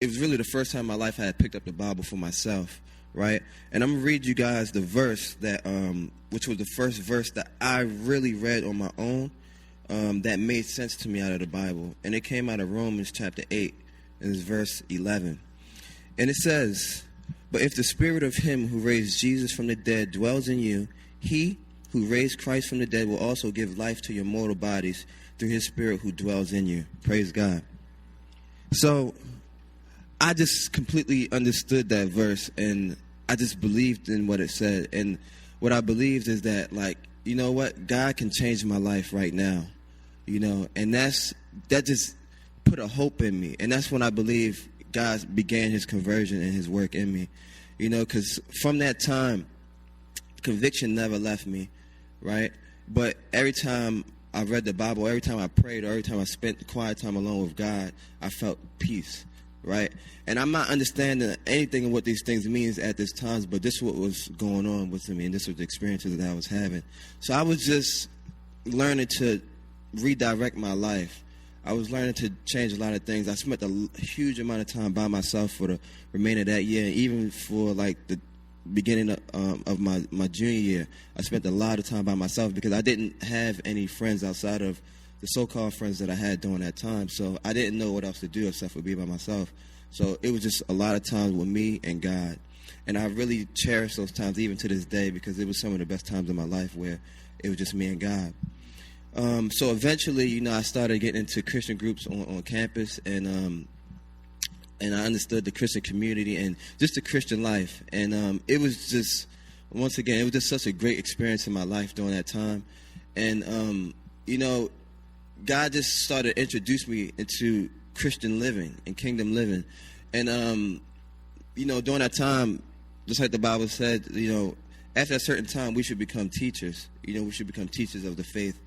it was really the first time in my life I had picked up the Bible for myself, right? And I'm going to read you guys the verse that, which was the first verse that I really read on my own, that made sense to me out of the Bible. And it came out of Romans chapter 8, and it's verse 11. And it says, "But if the spirit of him who raised Jesus from the dead dwells in you, he who raised Christ from the dead will also give life to your mortal bodies through his spirit who dwells in you." Praise God. So I just completely understood that verse, and I just believed in what it said. And what I believed is that, like, you know what? God can change my life right now, you know, and that just put a hope in me. And that's when I believe God began his conversion and his work in me, you know, because from that time, conviction never left me, right? But every time I read the Bible, every time I prayed, or every time I spent quiet time alone with God, I felt peace, right? And I'm not understanding anything of what these things means at this time, but this is what was going on with me, and this was the experiences that I was having. So I was just learning to redirect my life. I was learning to change a lot of things. I spent a huge amount of time by myself for the remainder of that year, and even for like the beginning of my junior year. I spent a lot of time by myself because I didn't have any friends outside of the so-called friends that I had during that time. So I didn't know what else to do except for be by myself. So it was just a lot of times with me and God. And I really cherish those times even to this day, because it was some of the best times in my life where it was just me and God. So eventually, you know, I started getting into Christian groups on campus, and I understood the Christian community and just the Christian life. And it was just, once again, it was just such a great experience in my life during that time. And, you know, God just started to introduce me into Christian living and kingdom living. And, you know, during that time, just like the Bible said, you know, after a certain time, we should become teachers. You know, we should become teachers of the faith.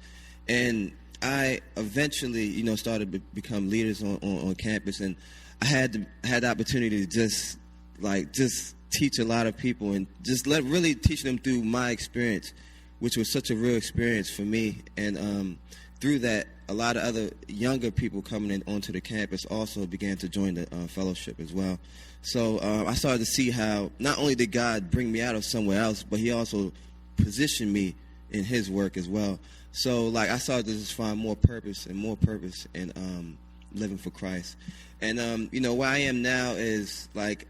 And I eventually, you know, started to become leaders on campus, and I had the opportunity to just teach a lot of people and just really teach them through my experience, which was such a real experience for me. And through that, a lot of other younger people coming in onto the campus also began to join the fellowship as well. So I started to see how not only did God bring me out of somewhere else, but he also positioned me in his work as well. So, like, I started to just find more purpose in living for Christ. And, you know, where I am now is, like,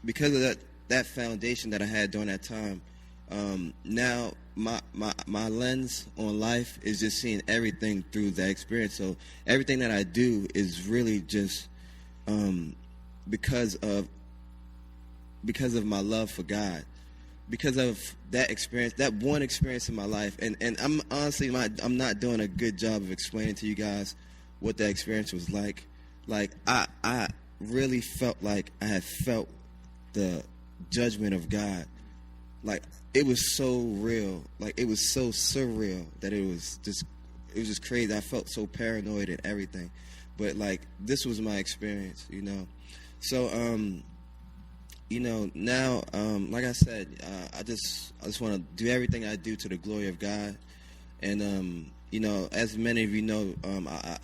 because of that foundation that I had during that time, now my lens on life is just seeing everything through that experience. So everything that I do is really just because of my love for God. Because of that experience, that one experience in my life, and I'm honestly I'm not doing a good job of explaining to you guys what that experience was like. Like I really felt like I had felt the judgment of God. Like it was so real, like it was so surreal that it was just crazy. I felt so paranoid and everything, but like this was my experience, you know. So you know, now, like I said, I just want to do everything I do to the glory of God. And, you know, as many of you know,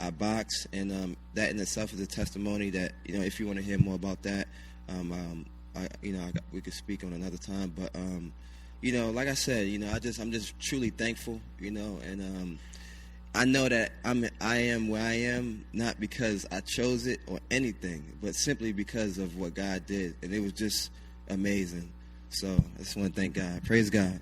I box, and that in itself is a testimony that, you know, if you want to hear more about that, we could speak on another time. But, you know, like I said, you know, I'm just truly thankful, you know, and I know that I am where I am, not because I chose it or anything, but simply because of what God did. And it was just amazing. So I just want to thank God. Praise God.